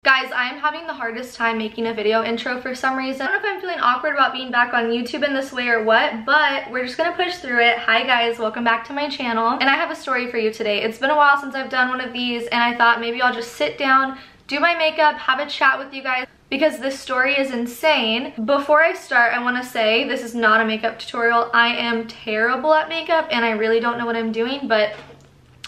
Guys, I am having the hardest time making a video intro for some reason. I don't know if I'm feeling awkward about being back on YouTube in this way or what, but we're just gonna push through it. Hi guys, welcome back to my channel. And I have a story for you today. It's been a while since I've done one of these and I thought maybe I'll just sit down, do my makeup, have a chat with you guys because this story is insane. Before I start, I wanna say this is not a makeup tutorial. I am terrible at makeup and I really don't know what I'm doing, but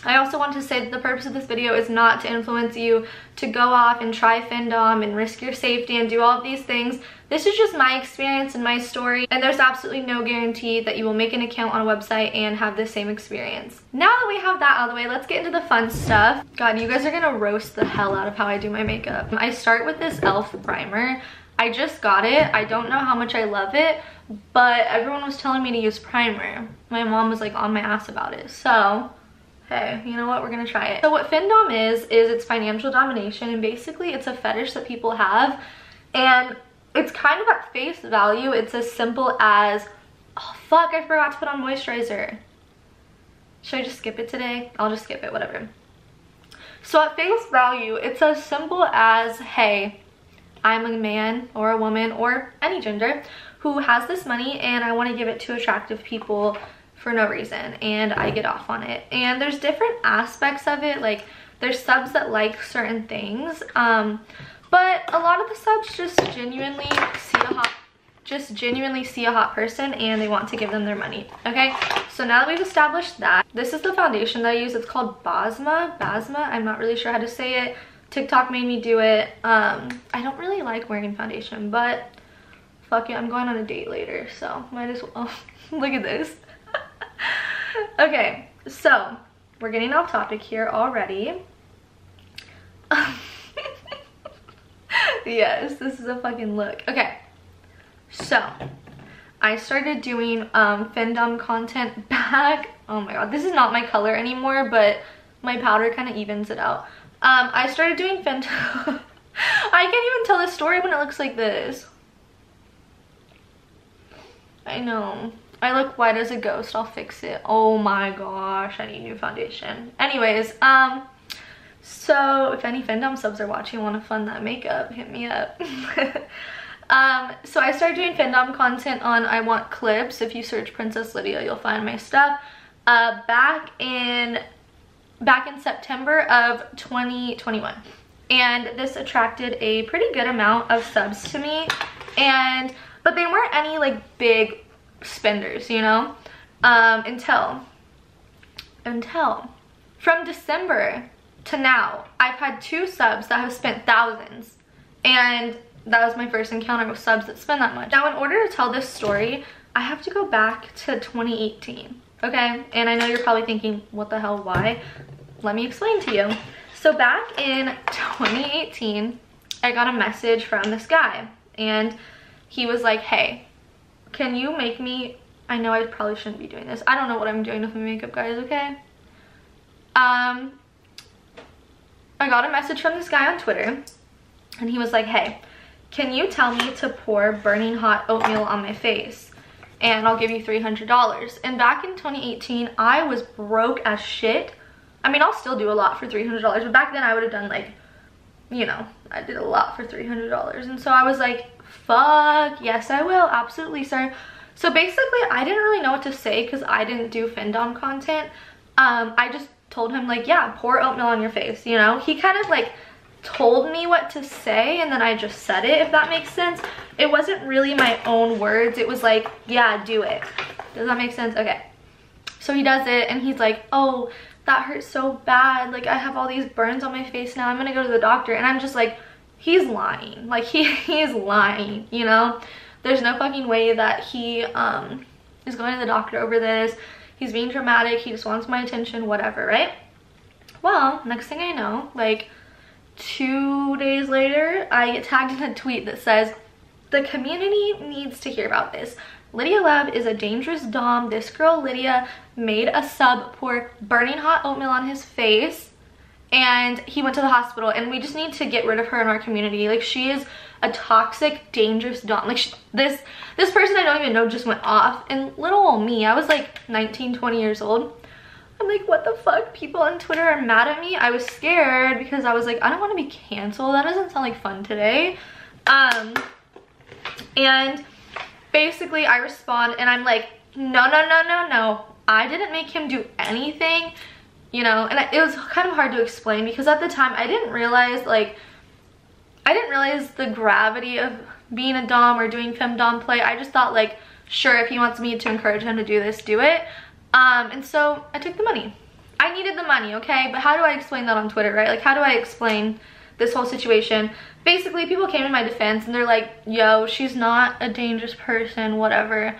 I also want to say that the purpose of this video is not to influence you to go off and try Findom and risk your safety and do all of these things. This is just my experience and my story, and there's absolutely no guarantee that you will make an account on a website and have the same experience. Now that we have that out of the way, let's get into the fun stuff. God, you guys are gonna roast the hell out of how I do my makeup. I start with this e.l.f. primer. I just got it. I don't know how much I love it, but everyone was telling me to use primer. My mom was like on my ass about it, so hey, you know what, we're gonna try it. So what Findom is it's financial domination, and basically it's a fetish that people have, and it's kind of at face value. It's as simple as, oh fuck, I forgot to put on moisturizer. Should I just skip it today? I'll just skip it, whatever. So at face value, it's as simple as, hey, I'm a man or a woman or any gender who has this money and I want to give it to attractive people for no reason, and I get off on it. And there's different aspects of it, like there's subs that like certain things, but a lot of the subs just genuinely see a hot person and they want to give them their money. Okay, so now that we've established that, this is the foundation that I use. It's called Basma. I'm not really sure how to say it. TikTok made me do it. I don't really like wearing foundation, but fuck it, I'm going on a date later, so might as well. Look at this. Okay, so we're getting off topic here already. Yes, this is a fucking look. Okay, so I started doing Findom content back. Oh my god, this is not my color anymore, but my powder kind of evens it out. I started doing Findom. I can't even tell this story when it looks like this. I know. I look white as a ghost. I'll fix it. Oh my gosh, I need new foundation. Anyways, so if any Findom subs are watching and want to fund that makeup, hit me up. So I started doing Findom content on I Want Clips. If you search Princess Lydia, you'll find my stuff. Back in September of 2021. And this attracted a pretty good amount of subs to me. But they weren't any like big spenders, you know, until from December to now I've had 2 subs that have spent thousands, and that was my first encounter with subs that spend that much. Now in order to tell this story, I have to go back to 2018, okay? And I know you're probably thinking, what the hell, why? Let me explain to you. So back in 2018 I got a message from this guy, and he was like, hey, can you make me, I know I probably shouldn't be doing this. I don't know what I'm doing with my makeup, guys, okay? I got a message from this guy on Twitter, and he was like, hey, can you tell me to pour burning hot oatmeal on my face? And I'll give you $300. And back in 2018, I was broke as shit. I mean, I'll still do a lot for $300, but back then I would have done like, you know, I did a lot for $300. And so I was like, fuck yes I will, absolutely sir. So basically I didn't really know what to say because I didn't do Findom content. I just told him like, yeah, pour oatmeal on your face, you know. He kind of like told me what to say and then I just said it, if that makes sense. It wasn't really my own words. It was like, yeah, do it. Does that make sense? Okay, so he does it and he's like, oh, that hurts so bad, like I have all these burns on my face now, I'm gonna go to the doctor. And I'm just like, he's lying. Like he's lying, you know. There's no fucking way that he is going to the doctor over this. He's being dramatic, he just wants my attention, whatever, right? Well, next thing I know, like 2 days later, I get tagged in a tweet that says, the community needs to hear about this. Lydia Love is a dangerous dom. This girl Lydia made a sub pour burning hot oatmeal on his face and he went to the hospital, and we just need to get rid of her in our community. Like, she is a toxic, dangerous dom. Like, this person I don't even know just went off, and little old me, I was like 19, 20 years old. I'm like, what the fuck? People on Twitter are mad at me. I was scared because I was like, I don't want to be canceled. That doesn't sound like fun today. And basically I respond and I'm like, no, no, no, no, no. I didn't make him do anything, you know. And it was kind of hard to explain because at the time I didn't realize, like, I didn't realize the gravity of being a dom or doing femdom play. I just thought, like, sure, if he wants me to encourage him to do this, do it. And so I took the money. I needed the money, okay? But how do I explain that on Twitter, right? Like, how do I explain this whole situation? Basically, people came to my defense and they're like, yo, she's not a dangerous person, whatever.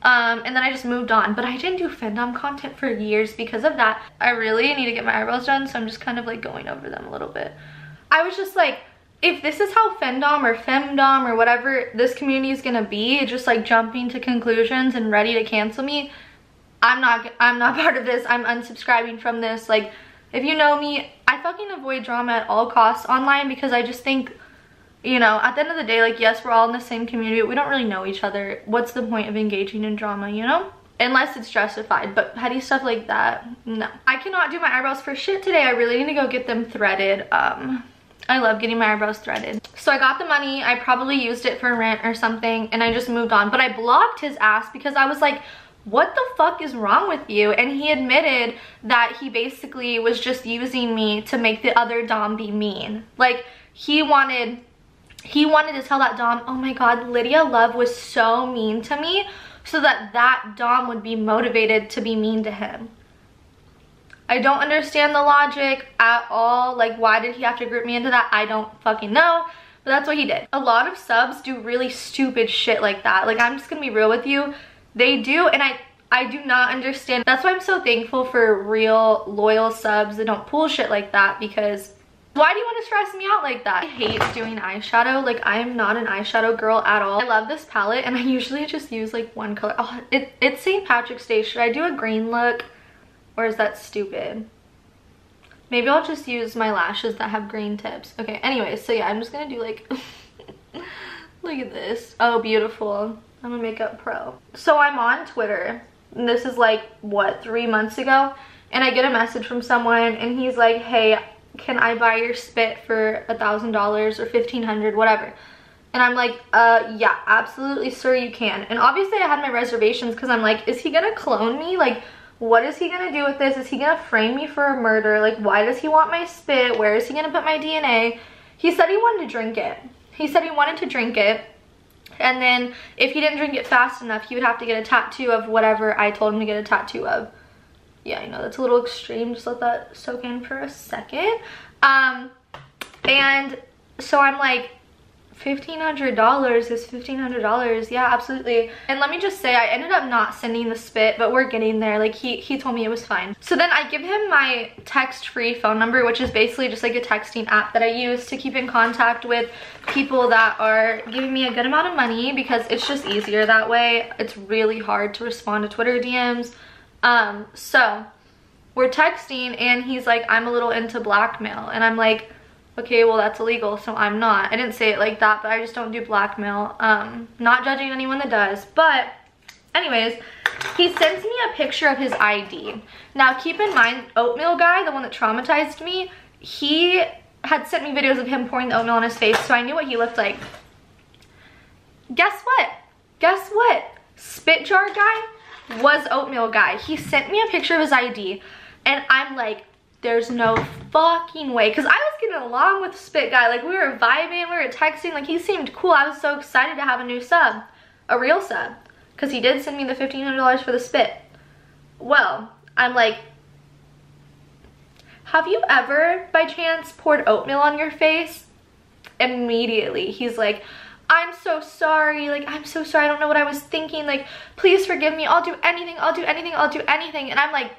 And then I just moved on. But I didn't do Findom content for years because of that. I really need to get my eyebrows done, so I'm just kind of like going over them a little bit. I was just like, if this is how Findom or Femdom or whatever this community is gonna be, just like jumping to conclusions and ready to cancel me, I'm not part of this. I'm unsubscribing from this. Like, if you know me, I fucking avoid drama at all costs online because I just think, you know, at the end of the day, like, yes, we're all in the same community, but we don't really know each other. What's the point of engaging in drama, you know? Unless it's justified. But petty stuff like that, no. I cannot do my eyebrows for shit today. I really need to go get them threaded. I love getting my eyebrows threaded. So I got the money. I probably used it for rent or something and I just moved on. But I blocked his ass because I was like, what the fuck is wrong with you? And he admitted that he basically was just using me to make the other dom be mean. Like, he wanted to tell that dom, oh my god, Lydia Love was so mean to me, so that that dom would be motivated to be mean to him. I don't understand the logic at all. Like, why did he have to group me into that? I don't fucking know, but that's what he did. A lot of subs do really stupid shit like that. Like, I'm just gonna be real with you. They do, and I do not understand. That's why I'm so thankful for real loyal subs that don't pull shit like that, because why do you want to stress me out like that? I hate doing eyeshadow. Like, I am not an eyeshadow girl at all. I love this palette and I usually just use like one color. Oh, it's St. Patrick's Day. Should I do a green look or is that stupid? Maybe I'll just use my lashes that have green tips. Okay, anyways, so yeah, I'm just gonna do like look at this. Oh, beautiful. I'm a makeup pro. So I'm on Twitter and this is like, what, 3 months ago, and I get a message from someone and he's like, hey, can I buy your spit for $1,000 or $1,500, whatever? And I'm like, yeah, absolutely, sir, you can. And obviously I had my reservations because I'm like, is he gonna clone me? Like, what is he gonna do with this? Is he gonna frame me for a murder? Like, why does he want my spit? Where is he gonna put my DNA? He said he wanted to drink it. He said he wanted to drink it. And then if he didn't drink it fast enough, he would have to get a tattoo of whatever I told him to get a tattoo of. Yeah, I know that's a little extreme. Just let that soak in for a second. And so I'm like, $1,500 is $1,500. Yeah, absolutely. And let me just say, I ended up not sending the spit, but we're getting there. Like, he told me it was fine. So then I give him my text-free phone number, which is basically just like a texting app that I use to keep in contact with people that are giving me a good amount of money, because it's just easier that way. It's really hard to respond to Twitter DMs. So we're texting and he's like, I'm a little into blackmail. And I'm like, okay, well, that's illegal, so I'm not. I didn't say it like that, but I just don't do blackmail. Not judging anyone that does. But anyways, he sends me a picture of his ID. Now, keep in mind, Oatmeal Guy, the one that traumatized me, he had sent me videos of him pouring the oatmeal on his face, so I knew what he looked like. Guess what? Guess what? Spit Jar Guy was Oatmeal Guy. He sent me a picture of his ID, and I'm like, there's no fucking way, because I was getting along with Spit Guy. Like, we were vibing, we were texting, like, he seemed cool. I was so excited to have a new sub, a real sub, because he did send me the $1,500 for the spit. Well, I'm like, have you ever by chance poured oatmeal on your face? Immediately he's like, I'm so sorry, like, I'm so sorry, I don't know what I was thinking, like, please forgive me, I'll do anything, I'll do anything, I'll do anything. And I'm like,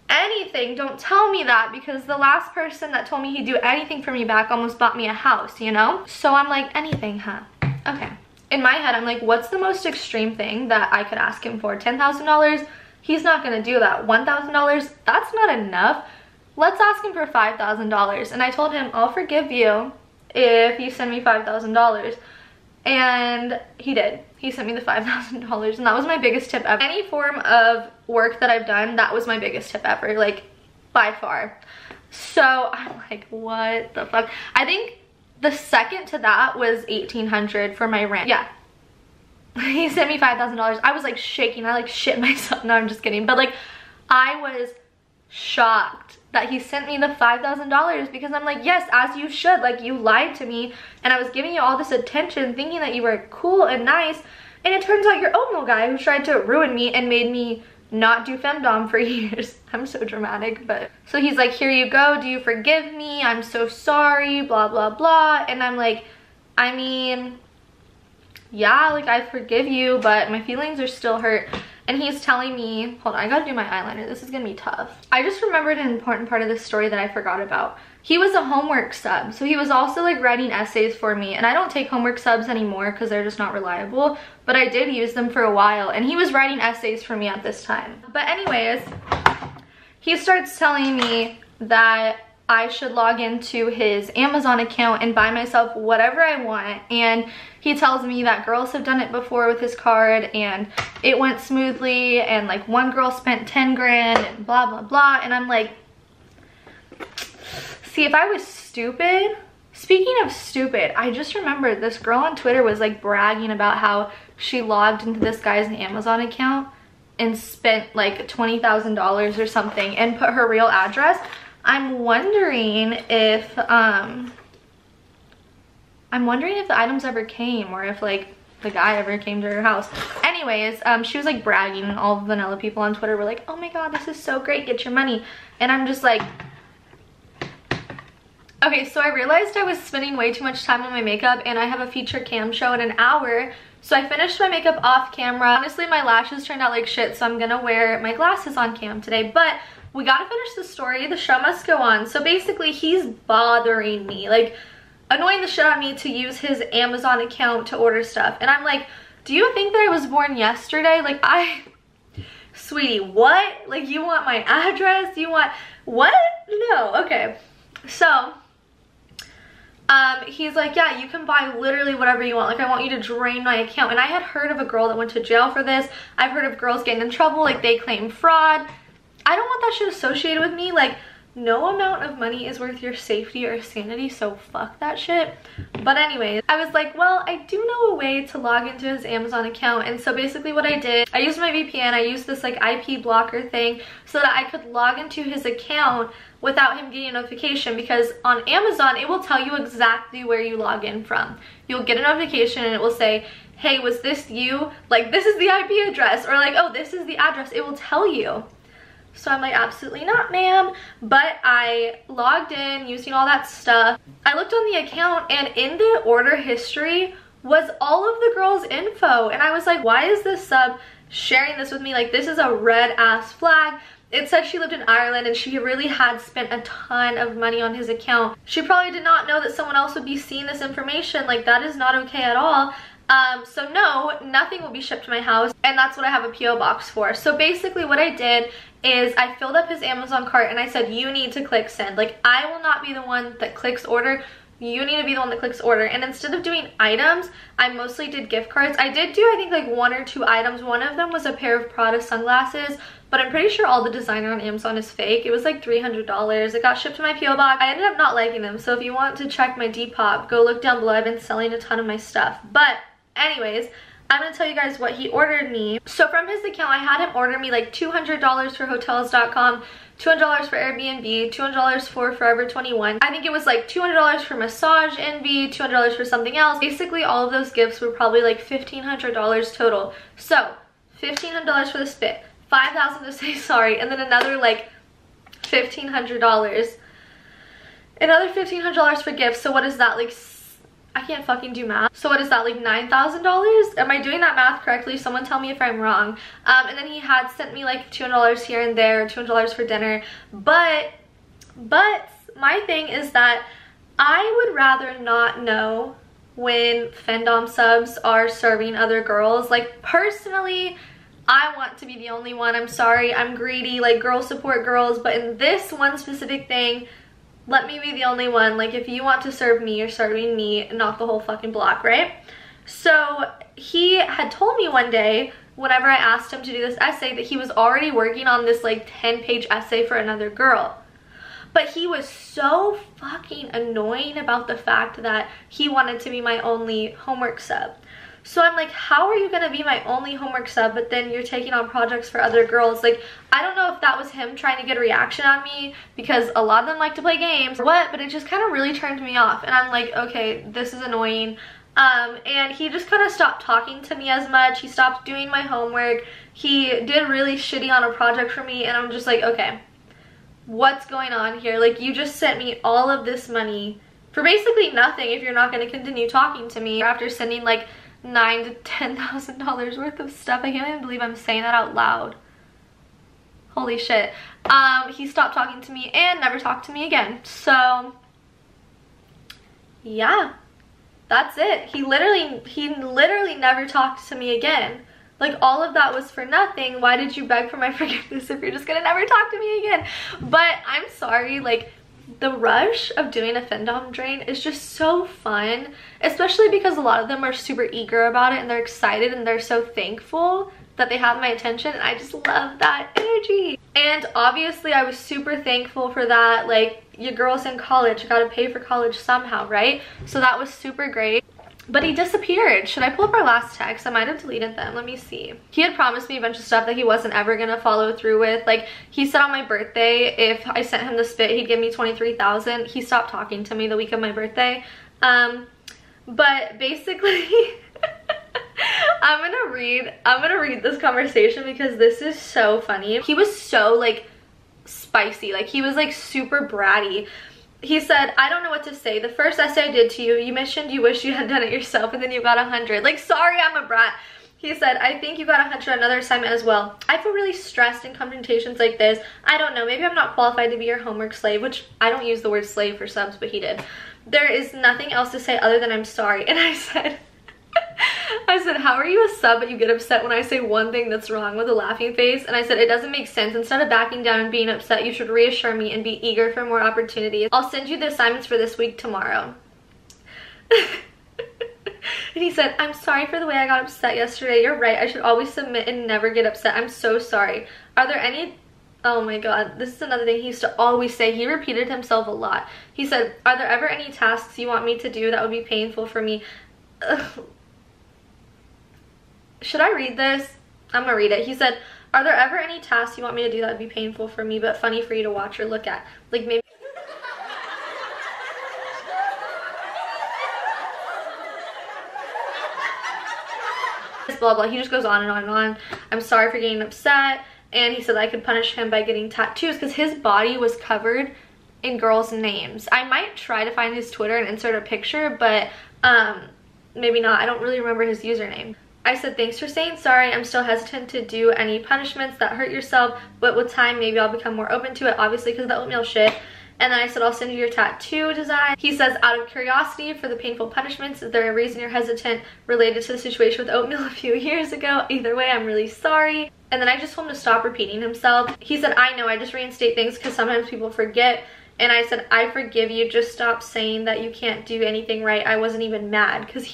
anything? Don't tell me that, because the last person that told me he'd do anything for me back almost bought me a house, you know? So I'm like, anything, huh? Okay. In my head, I'm like, what's the most extreme thing that I could ask him for? $10,000? He's not gonna do that. $1,000? That's not enough. Let's ask him for $5,000. And I told him, I'll forgive you if you send me $5,000. And he did. He sent me the $5,000, and that was my biggest tip ever. Any form of work that I've done, that was my biggest tip ever, like by far. So I'm like, what the fuck? I think the second to that was $1,800 for my rent. Yeah. He sent me $5,000. I was like shaking. I like shit myself. No, I'm just kidding. But like, I was shocked that he sent me the $5,000 because I'm like, yes, as you should. Like, you lied to me and I was giving you all this attention thinking that you were cool and nice, and it turns out you're Oatmeal guy who tried to ruin me and made me not do Findom for years. I'm so dramatic, but so he's like, here you go, do you forgive me? I'm so sorry, blah blah blah. And I'm like, I mean, yeah, like I forgive you, but my feelings are still hurt. And he's telling me, hold on, I gotta do my eyeliner, this is gonna be tough. I just remembered an important part of this story that I forgot about. He was a homework sub, so he was also like writing essays for me, and I don't take homework subs anymore because they're just not reliable, but I did use them for a while, and he was writing essays for me at this time. But anyways, he starts telling me that I should log into his Amazon account and buy myself whatever I want, and he tells me that girls have done it before with his card and it went smoothly, and like one girl spent 10 grand and blah blah blah. And I'm like, see, if I was stupid, speaking of stupid, I just remembered this girl on Twitter was like bragging about how she logged into this guy's Amazon account and spent like $20,000 or something and put her real address. I'm wondering if the items ever came, or if like the guy ever came to her house. Anyways, she was like bragging, and all the vanilla people on Twitter were like, oh my god, this is so great, get your money. And I'm just like, okay, so I realized I was spending way too much time on my makeup, and I have a feature cam show in an hour, so I finished my makeup off camera. Honestly, my lashes turned out like shit, so I'm gonna wear my glasses on cam today, but we gotta finish the story. The show must go on. So basically, he's bothering me, like annoying the shit out of me to use his Amazon account to order stuff. And I'm like, do you think that I was born yesterday? Like, sweetie, what? Like, you want my address? You want, what? No, okay. So, he's like, yeah, you can buy literally whatever you want. Like, I want you to drain my account. And I had heard of a girl that went to jail for this. I've heard of girls getting in trouble, like they claim fraud. I don't want that shit associated with me. Like, no amount of money is worth your safety or sanity, so fuck that shit. But anyways, I was like, well, I do know a way to log into his Amazon account. And so basically what I did, I used my VPN, I used this like IP blocker thing so that I could log into his account without him getting a notification, because on Amazon, it will tell you exactly where you log in from. You'll get a notification and it will say, hey, was this you? Like, this is the IP address, or like, oh, this is the address. It will tell you. So I'm like, absolutely not, ma'am. But I logged in using all that stuff. I looked on the account, and in the order history was all of the girls' info. And I was like, why is this sub sharing this with me? Like, this is a red ass flag. It said she lived in Ireland and she really had spent a ton of money on his account. She probably did not know that someone else would be seeing this information. Like, that is not okay at all. So no, nothing will be shipped to my house, and that's what I have a PO box for. So basically what I did is I filled up his Amazon cart and I said, you need to click send. Like, I will not be the one that clicks order. You need to be the one that clicks order. And instead of doing items, I mostly did gift cards. I did do, I think, like 1 or 2 items. One of them was a pair of Prada sunglasses, but I'm pretty sure all the designer on Amazon is fake. It was like $300. It got shipped to my PO box. I ended up not liking them, so if you want to check my Depop, go look down below. I've been selling a ton of my stuff. But anyways, I'm gonna tell you guys what he ordered me. So from his account, I had him order me like $200 for Hotels.com, $200 for Airbnb, $200 for Forever 21. I think it was like $200 for Massage Envy, $200 for something else. Basically, all of those gifts were probably like $1,500 total. So $1,500 for the spit, $5,000 to say sorry, and then another like $1,500. Another $1,500 for gifts. So what is that, like, I can't fucking do math. So what is that, like $9,000? Am I doing that math correctly? Someone tell me if I'm wrong. And then he had sent me like $200 here and there, $200 for dinner. But my thing is that I would rather not know when Findom subs are serving other girls. Like, personally, I want to be the only one. I'm sorry, I'm greedy. Like, girls support girls, but in this one specific thing, let me be the only one. Like, if you want to serve me, you're serving me, not the whole fucking block, right? So he had told me one day, whenever I asked him to do this essay, that he was already working on this like 10-page essay for another girl. But he was so fucking annoying about the fact that he wanted to be my only homework sub. So I'm like, how are you gonna be my only homework sub, but then you're taking on projects for other girls? Like, I don't know if that was him trying to get a reaction on me, because a lot of them like to play games or what, but it just kind of really turned me off. And I'm like, okay, this is annoying. And he just kind of stopped talking to me as much. He stopped doing my homework. He did really shitty on a project for me, and I'm just like, okay, what's going on here? Like, you just sent me all of this money for basically nothing if you're not going to continue talking to me after sending like $9,000 to $10,000 worth of stuff. I can't even believe I'm saying that out loud. Holy shit. He stopped talking to me and never talked to me again. So yeah, that's it. He literally never talked to me again. Like, all of that was for nothing. Why did you beg for my forgiveness if you're just gonna never talk to me again? But I'm sorry, like, the rush of doing a Findom drain is just so fun, especially because a lot of them are super eager about it and they're excited and they're so thankful that they have my attention, and I just love that energy. And obviously I was super thankful for that. Like, your girl's in college, you gotta pay for college somehow, right? So that was super great. But he disappeared. Should I pull up our last text? I might have deleted them. Let me see. He had promised me a bunch of stuff that he wasn't ever gonna follow through with. Like, he said on my birthday, if I sent him the spit, he'd give me $23,000. He stopped talking to me the week of my birthday. But basically, I'm gonna read this conversation because this is so funny. He was so like spicy. Like, he was like super bratty. He said, I don't know what to say. The first essay I did to you, you mentioned you wish you had done it yourself, and then you got 100. Like, sorry, I'm a brat. He said, I think you got 100 on another assignment as well. I feel really stressed in confrontations like this. I don't know, maybe I'm not qualified to be your homework slave, which I don't use the word slave for subs, but he did. There is nothing else to say other than I'm sorry. And I said, how are you a sub but you get upset when I say one thing that's wrong, with a laughing face? And I said, it doesn't make sense. Instead of backing down and being upset, you should reassure me and be eager for more opportunities. I'll send you the assignments for this week tomorrow. And he said, I'm sorry for the way I got upset yesterday. You're right. I should always submit and never get upset. I'm so sorry. Are there any... Oh my god, this is another thing he used to always say. He repeated himself a lot. He said, are there ever any tasks you want me to do that would be painful for me? Should I read this? I'm gonna read it. He said, are there ever any tasks you want me to do that would be painful for me but funny for you to watch or look at? Like, maybe... blah blah. He just goes on and on and on. I'm sorry for getting upset. And he said I could punish him by getting tattoos because his body was covered in girls' names. I might try to find his Twitter and insert a picture, but maybe not. I don't really remember his username. I said, thanks for saying sorry. I'm still hesitant to do any punishments that hurt yourself, but with time maybe I'll become more open to it, obviously because of the oatmeal shit. And then I said, I'll send you your tattoo design. He says, out of curiosity for the painful punishments, is there a reason you're hesitant related to the situation with oatmeal a few years ago? Either way, I'm really sorry. And then I just told him to stop repeating himself. He said, I know, I just reinstate things because sometimes people forget. And I said, I forgive you. Just stop saying that you can't do anything right. I wasn't even mad. Because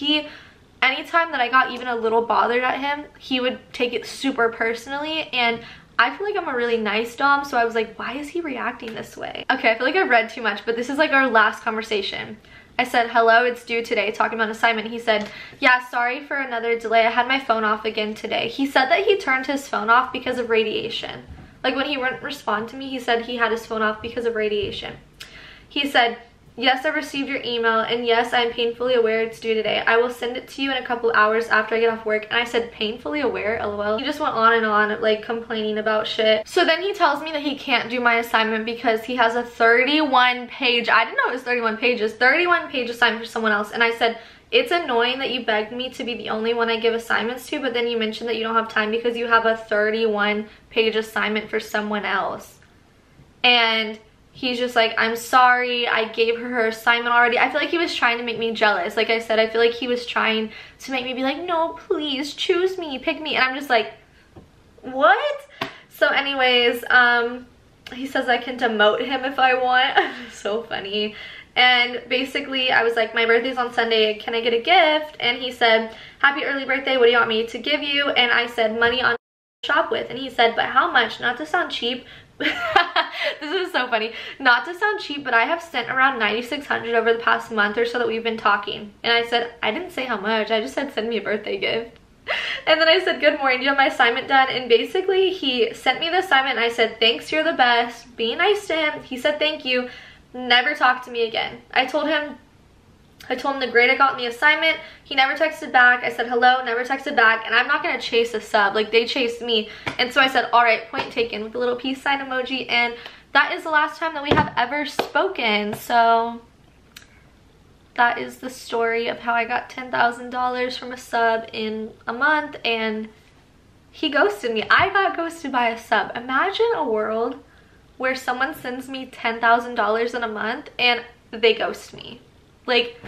anytime that I got even a little bothered at him, he would take it super personally. And I feel like I'm a really nice dom, so I was like, why is he reacting this way? Okay, I feel like I've read too much, but this is like our last conversation. I said, hello, it's due today, talking about an assignment. He said, yeah, sorry for another delay. I had my phone off again today. He said that he turned his phone off because of radiation. Like, when he wouldn't respond to me, he said he had his phone off because of radiation. He said, yes, I received your email, and yes, I'm painfully aware it's due today. I will send it to you in a couple hours after I get off work. And I said, painfully aware, lol. He just went on and on, like, complaining about shit. So then he tells me that he can't do my assignment because he has a 31-page, I didn't know it was 31 pages, 31-page assignment for someone else. And I said, it's annoying that you begged me to be the only one I give assignments to, but then you mentioned that you don't have time because you have a 31-page assignment for someone else. And he's just like, I'm sorry, I gave her assignment already. I feel like he was trying to make me jealous. Like I said, I feel like he was trying to make me be like, no, please, choose me, pick me. And I'm just like, what? So anyways, he says I can demote him if I want. So funny. And basically I was like, my birthday's on Sunday, can I get a gift? And he said, happy early birthday, what do you want me to give you? And I said, money on shop with. And he said, but how much? Not to sound cheap. This is so funny. Not to sound cheap, but I have spent around $9,600 over the past month or so that we've been talking. And I said, I didn't say how much, I just said send me a birthday gift. And then I said, good morning, do you have my assignment done? And basically he sent me the assignment and I said, thanks, you're the best. Be nice to him. He said thank you. Never talked to me again. I told him the grade I got in the assignment. He never texted back. I said hello, never texted back. And I'm not gonna chase a sub, like they chased me. And so I said, all right, point taken, with a little peace sign emoji. And that is the last time that we have ever spoken. So that is the story of how I got $10,000 from a sub in a month, and he ghosted me. I got ghosted by a sub. Imagine a world where someone sends me $10,000 in a month and they ghost me. Like,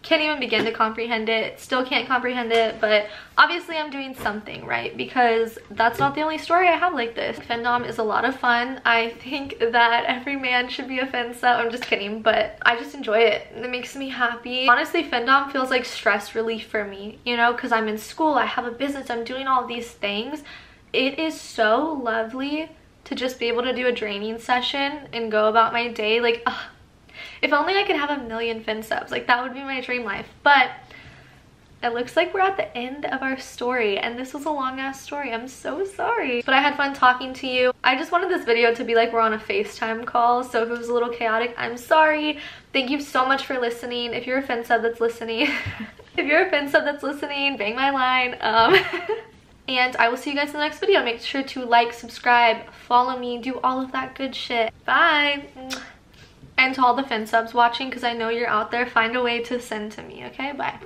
can't even begin to comprehend it. Still can't comprehend it, but obviously I'm doing something right, because that's not the only story I have like this. Findom is a lot of fun. I think that every man should be a fin sub. I'm just kidding, but I just enjoy it. It makes me happy. Honestly, Findom feels like stress relief for me, you know, because I'm in school, I have a business, I'm doing all these things. It is so lovely to just be able to do a draining session and go about my day. Like, if only I could have 1,000,000 fin subs, like that would be my dream life. But it looks like we're at the end of our story, and this was a long ass story. I'm so sorry, but I had fun talking to you. I just wanted this video to be like we're on a FaceTime call, so if it was a little chaotic, I'm sorry. Thank you so much for listening. If you're a fin sub that's listening, if you're a fin sub that's listening, bang my line. And I will see you guys in the next video. Make sure to like, subscribe, follow me, do all of that good shit. Bye. And to all the fin subs watching, because I know you're out there, find a way to send to me, okay? Bye.